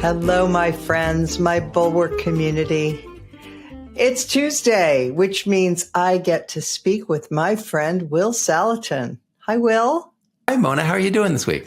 Hello, my friends, my Bulwark community. It's Tuesday, which means I get to speak with my friend, Will Saletan. Hi, Will. Hi, Mona. How are you doing this week?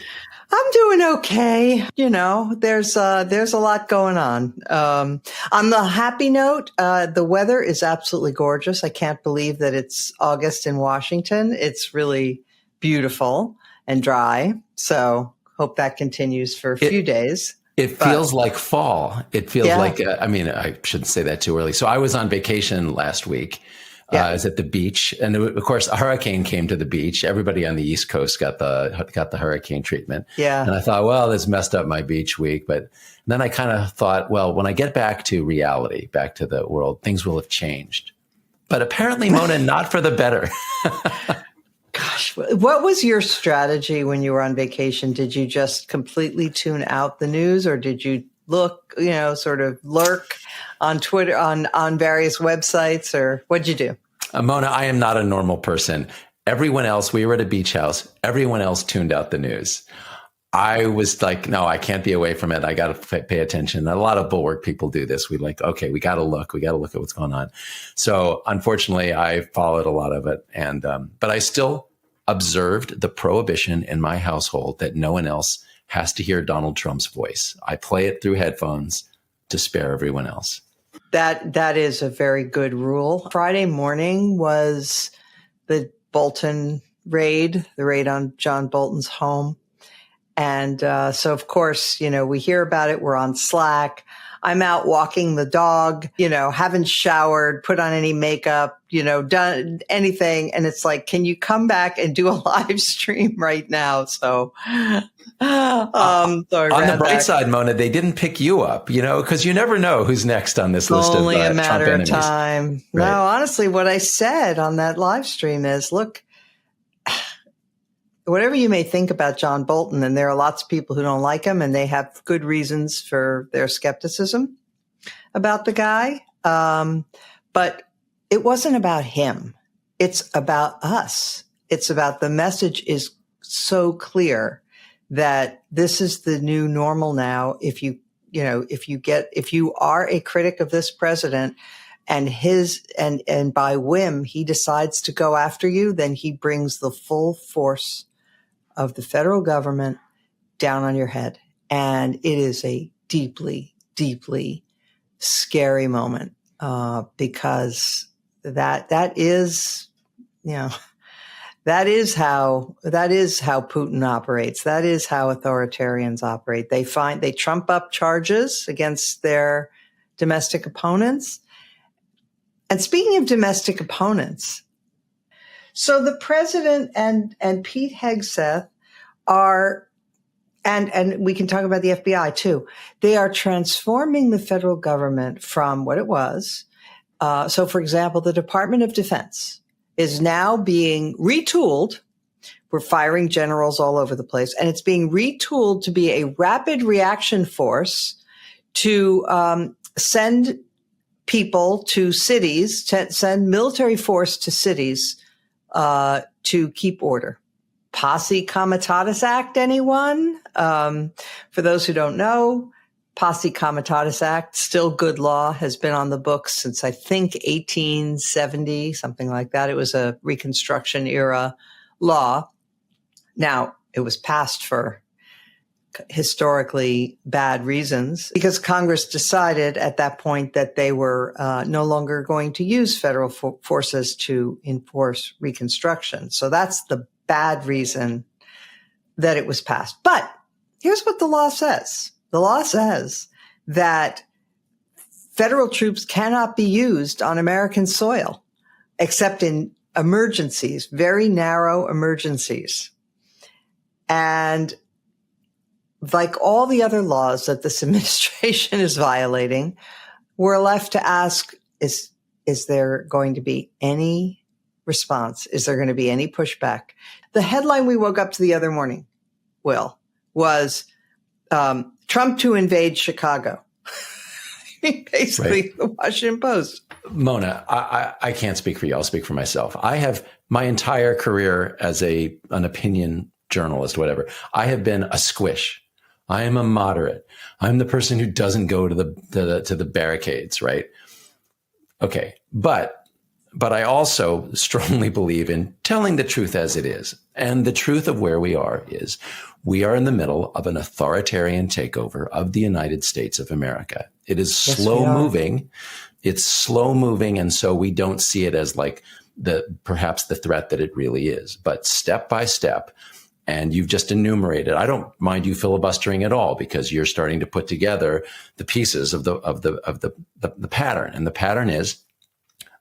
I'm doing okay. You know, there's a lot going on. On the happy note, the weather is absolutely gorgeous. I can't believe that it's August in Washington. It's really beautiful and dry. So hope that continues for a few days. It feels like fall. It feels like, I shouldn't say that too early. So I was on vacation last week. I was at the beach, and of course, a hurricane came to the beach. Everybody on the East Coast got the hurricane treatment. Yeah. And I thought, well, this messed up my beach week. But then I kind of thought, well, when I get back to reality, back to the world, things will have changed. But apparently, Mona, not for the better. Gosh, what was your strategy when you were on vacation? Did you just completely tune out the news, or did you look, sort of lurk on Twitter, on various websites, or what'd you do? Mona, I am not a normal person. Everyone else, we were at a beach house. Everyone else tuned out the news. I was like, no, I can't be away from it. I got to pay attention. A lot of Bulwark people do this. We okay, we got to look at what's going on. So unfortunately, I followed a lot of it. And, but I still observed the prohibition in my household that no one else has to hear Donald Trump's voice. I play it through headphones to spare everyone else. That is a very good rule. Friday morning was the Bolton raid, the raid on John Bolton's home. And so, of course, we hear about it. We're on Slack. I'm out walking the dog, haven't showered, put on any makeup, done anything. And it's like, can you come back and do a live stream right now? So, sorry on the bright side, Mona, they didn't pick you up, because you never know who's next on this list of Trump enemies. Only a matter of time. Right. No, honestly, what I said on that live stream is, look, whatever you may think about John Bolton, and there are lots of people who don't like him, and they have good reasons for their skepticism about the guy. But it wasn't about him. It's about us. It's about the message is so clear that this is the new normal now. If you are a critic of this president, and by whim, he decides to go after you, then he brings the full force of the federal government down on your head. And it is a deeply, deeply scary moment, because that is how Putin operates. That is how authoritarians operate. They trump up charges against their domestic opponents. And speaking of domestic opponents, so the president and Pete Hegseth are, and we can talk about the FBI too, they are transforming the federal government from what it was. So, for example, the Department of Defense is now being retooled. We're firing generals all over the place, and it's being retooled to be a rapid reaction force to send people to cities, to send military force to cities to keep order. Posse Comitatus Act, anyone? For those who don't know, Posse Comitatus Act, still good law, has been on the books since I think 1870, something like that. It was a Reconstruction era law. Now, it was passed for historically bad reasons because Congress decided at that point that they were no longer going to use federal forces to enforce Reconstruction. So that's the bad reason that it was passed. But here's what the law says. The law says that federal troops cannot be used on American soil except in emergencies, very narrow emergencies. And like all the other laws that this administration is violating, we're left to ask, is there going to be any response? Is there going to be any pushback? The headline we woke up to the other morning, Will, was Trump to invade Chicago. Basically, right. The Washington Post. Mona, I can't speak for you. I'll speak for myself. I have my entire career as an opinion journalist, whatever, I have been a squish. I am a moderate. I'm the person who doesn't go to the barricades, right? Okay, but I also strongly believe in telling the truth as it is. And the truth of where we are is we are in the middle of an authoritarian takeover of the United States of America. It is slow moving. It's slow moving. And so we don't see it as like perhaps the threat that it really is, but step by step. And you've just enumerated. I don't mind you filibustering at all because you're starting to put together the pieces of the pattern. And the pattern is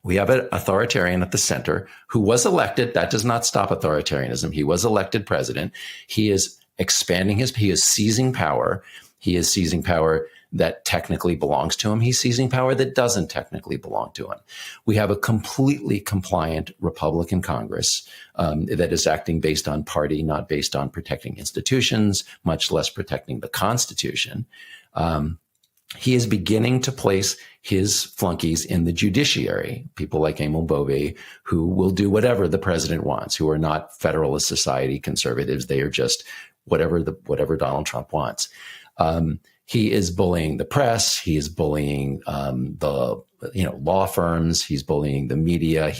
we have an authoritarian at the center who was elected. That does not stop authoritarianism. He was elected president. He is expanding he is seizing power. He is seizing power that technically belongs to him. He's seizing power that doesn't technically belong to him. We have a completely compliant Republican Congress that is acting based on party, not based on protecting institutions, much less protecting the Constitution. He is beginning to place his flunkies in the judiciary, people like Emil Bove, who will do whatever the president wants, who are not Federalist Society conservatives. They are just whatever Donald Trump wants. He is bullying the press. He is bullying the law firms. He's bullying the media.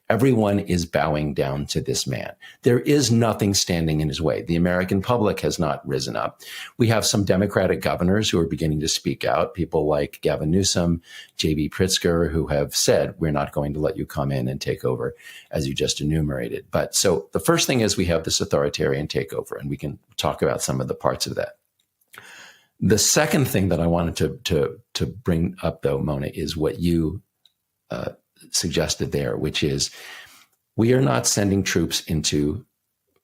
Everyone is bowing down to this man. There is nothing standing in his way. The American public has not risen up. We have some Democratic governors who are beginning to speak out. People like Gavin Newsom, J.B. Pritzker, who have said, we're not going to let you come in and take over, as you just enumerated. But so the first thing is we have this authoritarian takeover, and we can talk about some of the parts of that. The second thing that I wanted to bring up, though, Mona, is what you suggested there, which is we are not sending troops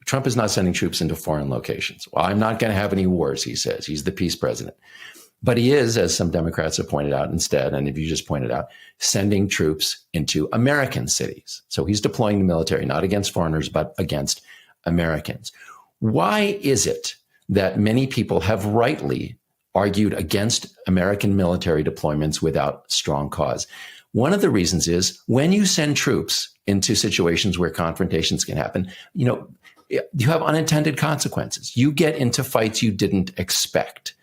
Trump is not sending troops into foreign locations. Well, I'm not going to have any wars, he says. He's the peace president. But he is, as some Democrats have pointed out instead, and if you just pointed out, sending troops into American cities. So he's deploying the military, not against foreigners, but against Americans. Why is it that many people have rightly argued against American military deployments without strong cause? One of the reasons is when you send troops into situations where confrontations can happen, you have unintended consequences. You get into fights you didn't expect.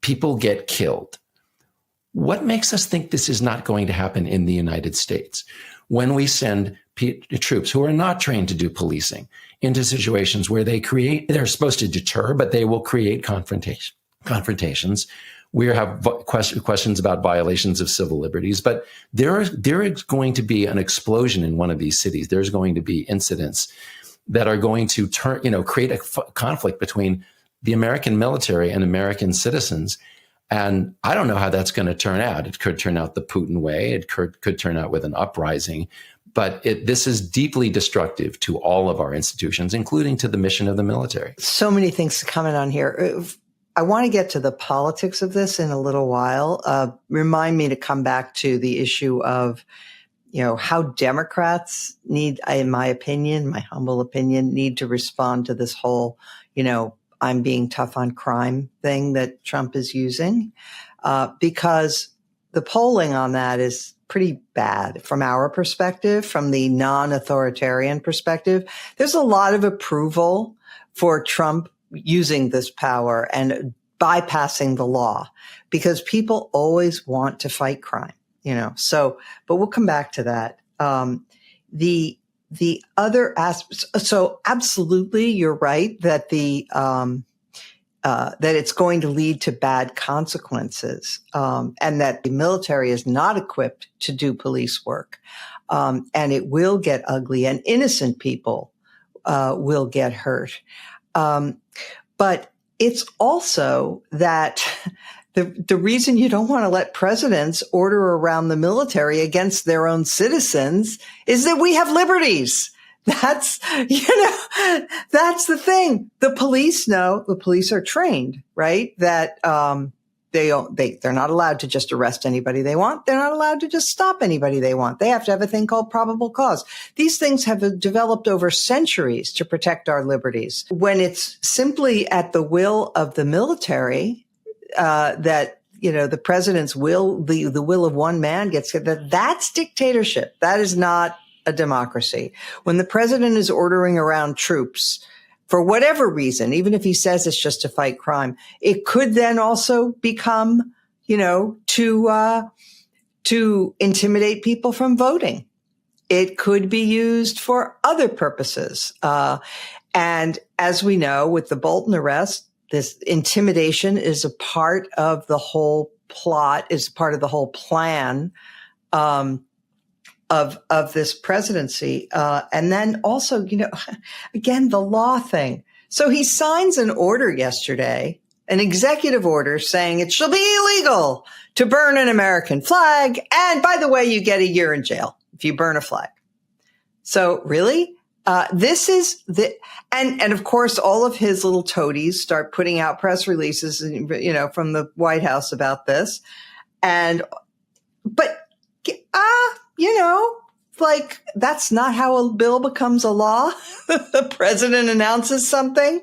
People get killed. What makes us think this is not going to happen in the United States when we send troops who are not trained to do policing into situations where they're supposed to deter, but they will create confrontations? We have questions about violations of civil liberties, but there is going to be an explosion in one of these cities. There's going to be incidents that are going to create a conflict between the American military and American citizens. And I don't know how that's going to turn out. It could turn out the Putin way. It could turn out with an uprising. But this is deeply destructive to all of our institutions, including to the mission of the military. So many things to comment on here. I want to get to the politics of this in a little while. Remind me to come back to the issue of, how Democrats need, in my opinion, my humble opinion, need to respond to this whole, I'm being tough on crime thing that Trump is using, because the polling on that is pretty bad from our perspective, from the non-authoritarian perspective. There's a lot of approval for Trump using this power and bypassing the law because people always want to fight crime, but we'll come back to that. The other aspects, so absolutely, you're right that that it's going to lead to bad consequences, and that the military is not equipped to do police work, and it will get ugly, and innocent people will get hurt. But it's also that the reason you don't want to let presidents order around the military against their own citizens is that we have liberties. That's the thing. The police are trained, right? That, they're not allowed to just arrest anybody they want. They're not allowed to just stop anybody they want. They have to have a thing called probable cause. These things have developed over centuries to protect our liberties. When it's simply at the will of the military, that, the president's will, the will of one man that's dictatorship. That is not a democracy. When the president is ordering around troops for whatever reason, even if he says it's just to fight crime, it could then also become, to intimidate people from voting. It could be used for other purposes. And as we know, with the Bolton arrest, this intimidation is a part of the whole plot, is part of the whole plan of this presidency. And then also, again, the law thing. So he signs an order yesterday, an executive order saying it shall be illegal to burn an American flag. And by the way, you get a year in jail if you burn a flag. So really, this is and of course, all of his little toadies start putting out press releases, from the White House about this. But that's not how a bill becomes a law. The president announces something.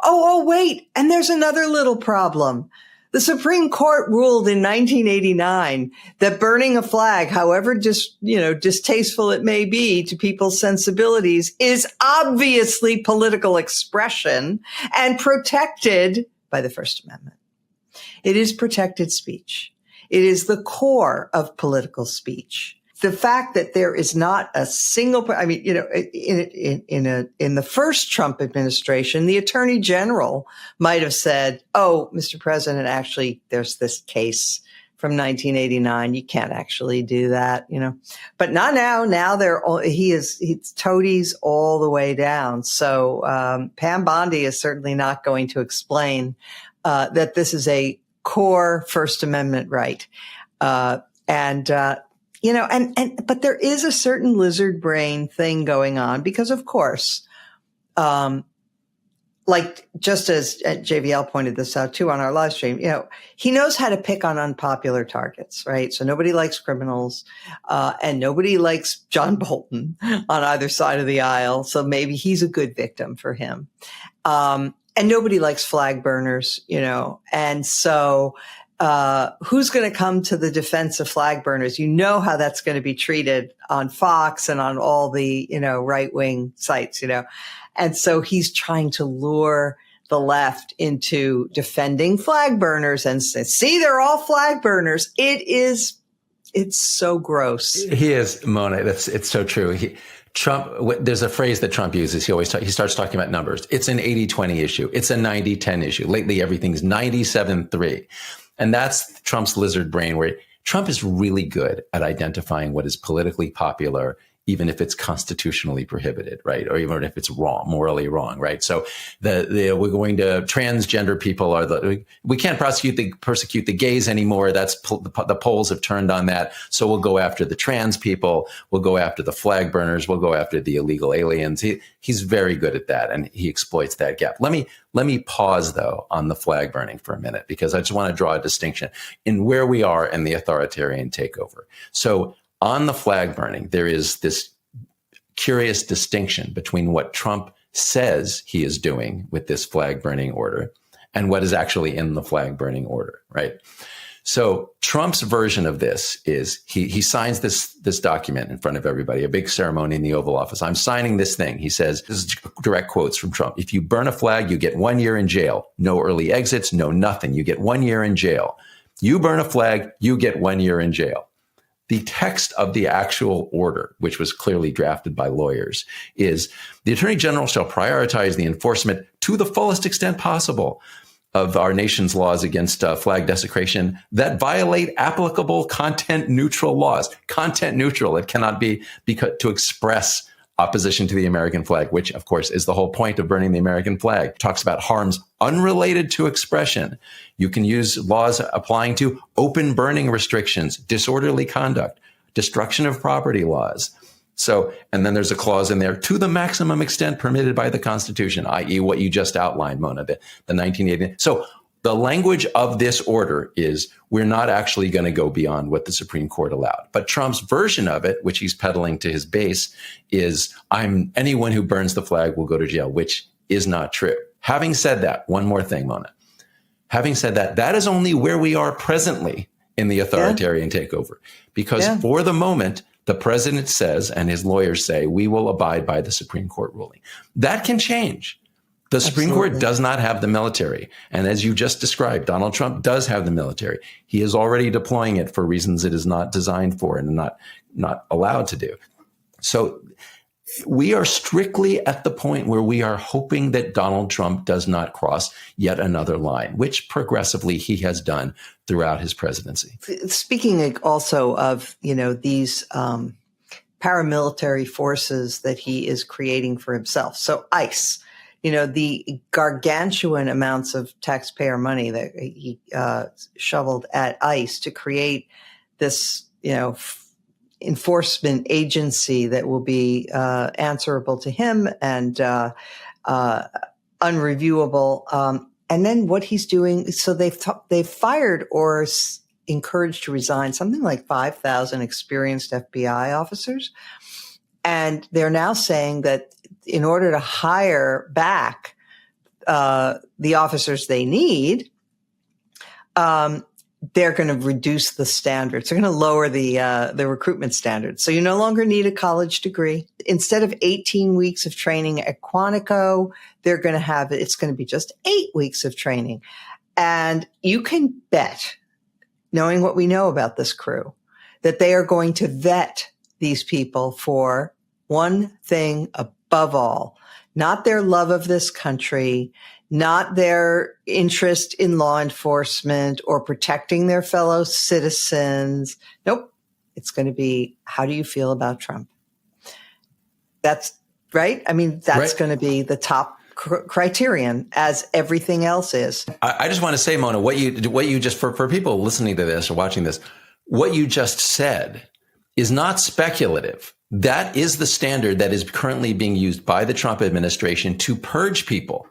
Oh, wait. And there's another little problem. The Supreme Court ruled in 1989 that burning a flag, however distasteful it may be to people's sensibilities, is obviously political expression and protected by the First Amendment. It is protected speech. It is the core of political speech. The fact that there is not a single, in the first Trump administration, the attorney general might have said, "Oh, Mr. President, actually, there's this case from 1989. You can't actually do that, But not now. Now he's toadies all the way down. So Pam Bondi is certainly not going to explain that this is a core First Amendment right, but there is a certain lizard brain thing going on because, of course, just as JVL pointed this out too on our live stream, he knows how to pick on unpopular targets, right? So nobody likes criminals, and nobody likes John Bolton on either side of the aisle. So maybe he's a good victim for him. And nobody likes flag burners, and so, who's going to come to the defense of flag burners? How that's going to be treated on Fox and on all the, right-wing sites, And so he's trying to lure the left into defending flag burners and say, see, they're all flag burners. It's so gross. He is, Mona. It's so true. Trump, there's a phrase that Trump uses. He starts talking about numbers. It's an 80-20 issue. It's a 90-10 issue. Lately, everything's 97-3. And that's Trump's lizard brain, where Trump is really good at identifying what is politically popular, even if it's constitutionally prohibited, right? Or even if it's wrong, morally wrong, right? So we're going to transgender people we can't persecute the gays anymore. That's the polls have turned on that. So we'll go after the trans people. We'll go after the flag burners. We'll go after the illegal aliens. He's very good at that, and he exploits that gap. Let me pause though on the flag burning for a minute, because I just want to draw a distinction in where we are in the authoritarian takeover. So on the flag burning, there is this curious distinction between what Trump says he is doing with this flag burning order and what is actually in the flag burning order, right? So Trump's version of this is he signs this document in front of everybody, a big ceremony in the Oval Office. I'm signing this thing. He says, this is direct quotes from Trump. If you burn a flag, you get 1 year in jail. No early exits, no nothing. You get 1 year in jail. You burn a flag, you get 1 year in jail. The text of the actual order, which was clearly drafted by lawyers, is the Attorney General shall prioritize the enforcement to the fullest extent possible of our nation's laws against flag desecration that violate applicable content neutral laws. Content neutral, it cannot be to express opposition to the American flag, which of course is the whole point of burning the American flag. It talks about harms unrelated to expression. You can use laws applying to open burning restrictions, disorderly conduct, destruction of property laws. So, and then there's a clause in there to the maximum extent permitted by the Constitution, i.e. what you just outlined, Mona, the 1980. So the language of this order is we're not actually going to go beyond what the Supreme Court allowed. But Trump's version of it, which he's peddling to his base, is anyone who burns the flag will go to jail, which is not true. Having said that, one more thing, Mona. Having said that, that is only where we are presently in the authoritarian takeover. Because for the moment, The president says, and his lawyers say, we will abide by the Supreme Court ruling. That can change. The Supreme Court does not have the military. And as you just described, Donald Trump does have the military. He is already deploying it for reasons it is not designed for and not allowed to do. So we are strictly at the point where we are hoping that Donald Trump does not cross yet another line, which progressively he has done throughout his presidency. Speaking also of, these paramilitary forces that he is creating for himself. So ICE, the gargantuan amounts of taxpayer money that he shoveled at ICE to create this, enforcement agency that will be answerable to him and unreviewable. And then what he's doing, so they've fired or encouraged to resign something like 5,000 experienced FBI officers. And they're now saying that in order to hire back the officers they need, they're going to reduce the standards. They're going to lower the recruitment standards. So you no longer need a college degree. Instead of 18 weeks of training at Quantico, it's going to be just 8 weeks of training. And you can bet, knowing what we know about this crew, that they are going to vet these people for one thing above all, not their love of this country, not their interest in law enforcement or protecting their fellow citizens. Nope. It's going to be, how do you feel about Trump? That's right. I mean, that's right. going to be the top criterion, as everything else is. I just want to say, Mona, what you just, for people listening to this or watching this, what you just said is not speculative. That is the standard that is currently being used by the Trump administration to purge people.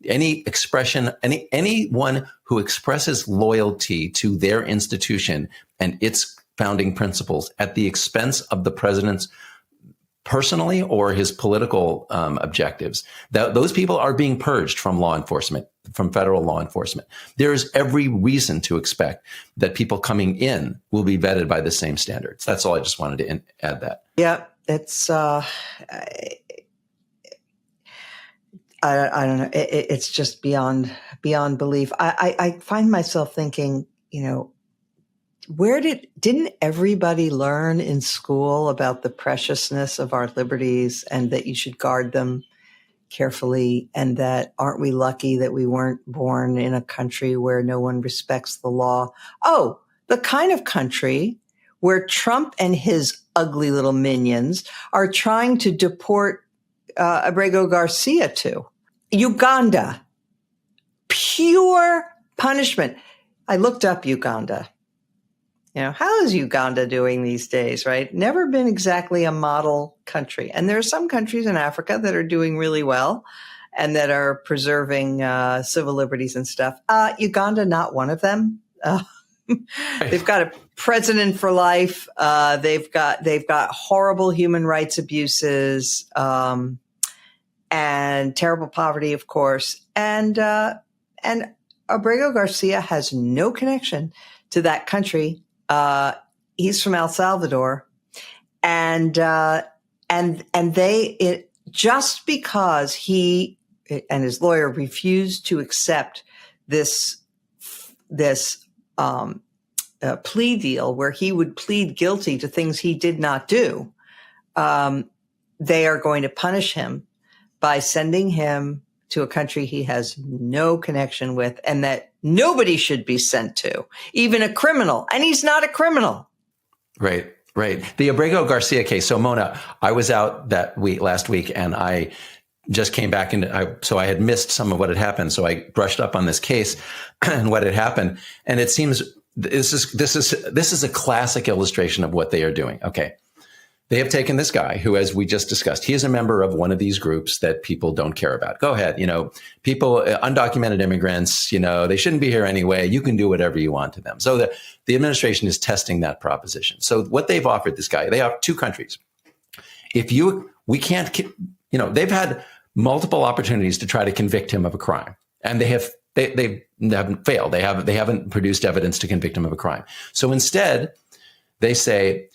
Any expression, anyone who expresses loyalty to their institution and its founding principles at the expense of the president's personally or his political objectives, those people are being purged from law enforcement, from federal law enforcement. There is every reason to expect that people coming in will be vetted by the same standards. That's all. I just wanted to add that. Yeah, it's. I don't know. It's just beyond belief. I find myself thinking, didn't everybody learn in school about the preciousness of our liberties and that you should guard them carefully, and that aren't we lucky that we weren't born in a country where no one respects the law? Oh, the kind of country where Trump and his ugly little minions are trying to deport Abrego Garcia to. Uganda. Pure punishment. I looked up Uganda. How is Uganda doing these days, right? Never been exactly a model country. And there are some countries in Africa that are doing really well and that are preserving civil liberties and stuff. Uganda, not one of them. They've got a president for life. They've got horrible human rights abuses, and terrible poverty, of course. And Abrego Garcia has no connection to that country. He's from El Salvador, and just because he and his lawyer refused to accept this plea deal where he would plead guilty to things he did not do, they are going to punish him by sending him to a country he has no connection with and that nobody should be sent to, even a criminal. And he's not a criminal. Right. The Abrego Garcia case. So, Mona, I was out last week, and I just came back so I had missed some of what had happened. So I brushed up on this case and what had happened. And it seems this is a classic illustration of what they are doing. Okay. They have taken this guy who, as we just discussed, he is a member of one of these groups that people don't care about. Go ahead. People, undocumented immigrants, they shouldn't be here anyway. You can do whatever you want to them. So the administration is testing that proposition. So what they've offered this guy, they have two countries. They've had multiple opportunities to try to convict him of a crime, and they haven't failed. They haven't produced evidence to convict him of a crime. So instead, they say,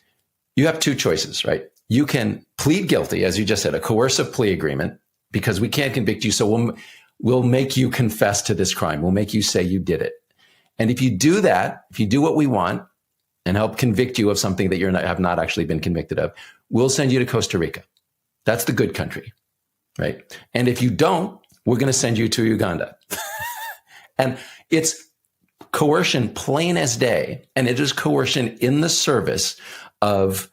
You have two choices, right? You can plead guilty, as you just said, a coercive plea agreement, because we can't convict you. So we'll make you confess to this crime. We'll make you say you did it. And if you do that, if you do what we want and help convict you of something that have not actually been convicted of, we'll send you to Costa Rica. That's the good country, right? And if you don't, we're going to send you to Uganda. And it's coercion plain as day. And it is coercion in the service of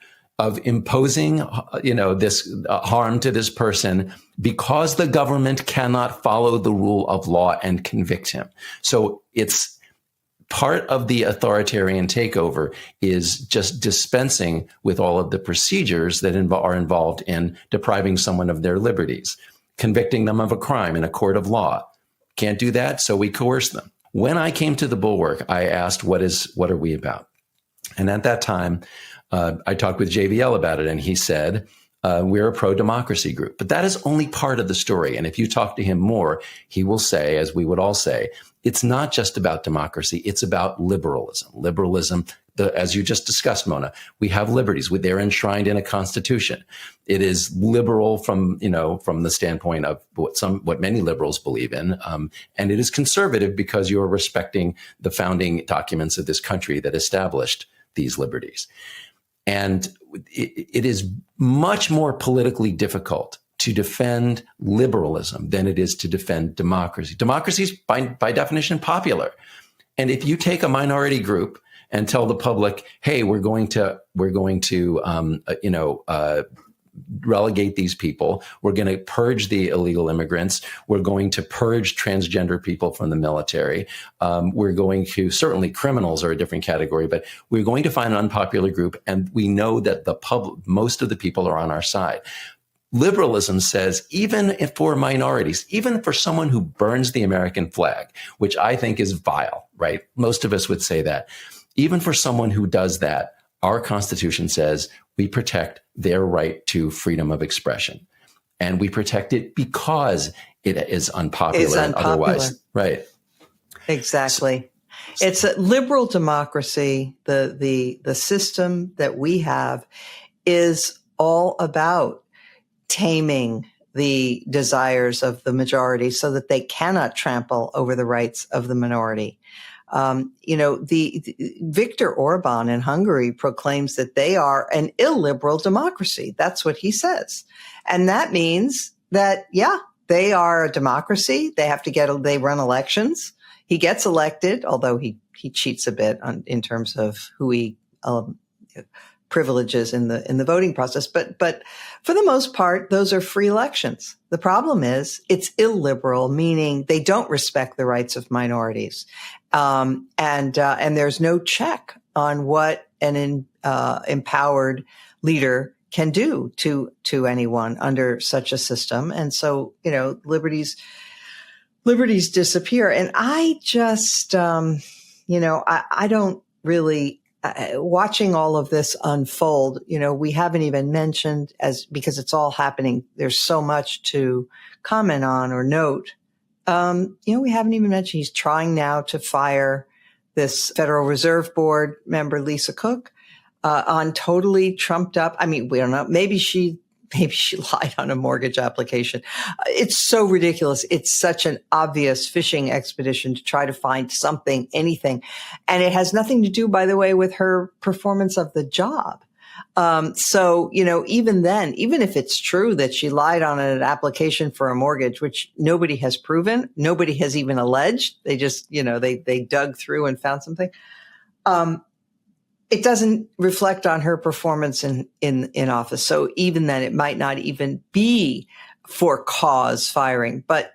imposing, this harm to this person because the government cannot follow the rule of law and convict him. So it's part of the authoritarian takeover is just dispensing with all of the procedures that are involved in depriving someone of their liberties, convicting them of a crime in a court of law. Can't do that, so we coerce them. When I came to the Bulwark, I asked, what are we about? And at that time, I talked with JVL about it, and he said, we're a pro-democracy group. But that is only part of the story. And if you talk to him more, he will say, as we would all say, it's not just about democracy. It's about liberalism. Liberalism, as you just discussed, Mona, we have liberties. They're enshrined in a constitution. It is liberal from the standpoint of what many liberals believe in. And it is conservative because you're respecting the founding documents of this country that established these liberties. And it is much more politically difficult to defend liberalism than it is to defend democracy. Democracy is by definition popular. And if you take a minority group and tell the public, hey, we're going to relegate these people. We're going to purge the illegal immigrants. We're going to purge transgender people from the military. We're going to, certainly criminals are a different category, but we're going to find an unpopular group. And we know that most of the people are on our side. Liberalism says, even for minorities, even for someone who burns the American flag, which I think is vile, right? Most of us would say that. Even for someone who does that, our Constitution says we protect their right to freedom of expression. And we protect it because it is unpopular and otherwise. Right. Exactly. It's a liberal democracy. The system that we have is all about taming the desires of the majority so that they cannot trample over the rights of the minority. The Viktor Orban in Hungary proclaims that they are an illiberal democracy. That's what he says. And that means that, they are a democracy. They have to they run elections. He gets elected, although he cheats a bit in terms of who he privileges in the voting process. But for the most part, those are free elections. The problem is it's illiberal, meaning they don't respect the rights of minorities. And there's no check on what an empowered leader can do to anyone under such a system. And so, liberties disappear. And I just, I don't really, watching all of this unfold, we haven't even mentioned because it's all happening. There's so much to comment on or note. We haven't even mentioned he's trying now to fire this Federal Reserve Board member, Lisa Cook, on totally trumped up. I mean, we don't know. Maybe she lied on a mortgage application. It's so ridiculous. It's such an obvious fishing expedition to try to find something, anything. And it has nothing to do, by the way, with her performance of the job. So, even then, even if it's true that she lied on an application for a mortgage, which nobody has proven, nobody has even alleged, they just, they dug through and found something. It doesn't reflect on her performance in office. So even then, it might not even be for cause firing. But,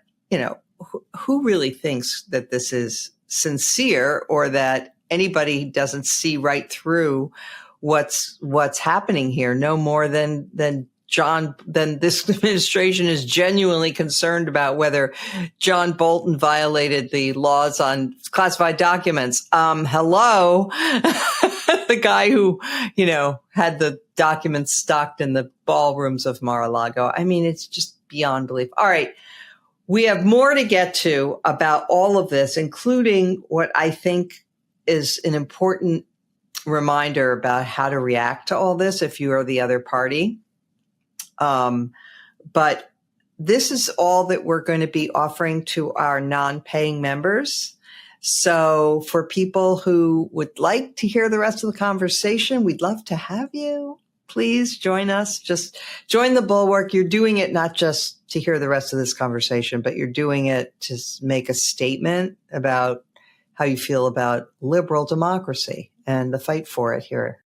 who really thinks that this is sincere or that anybody doesn't see right through what's happening here, no more than this administration is genuinely concerned about whether John Bolton violated the laws on classified documents. Hello, the guy who, had the documents stocked in the ballrooms of Mar-a-Lago. I mean, it's just beyond belief. All right. We have more to get to about all of this, including what I think is an important reminder about how to react to all this if you are the other party. But this is all that we're going to be offering to our non-paying members. So for people who would like to hear the rest of the conversation, we'd love to have you. Please join us. Just join the Bulwark. You're doing it not just to hear the rest of this conversation, but you're doing it to make a statement about how you feel about liberal democracy and the fight for it here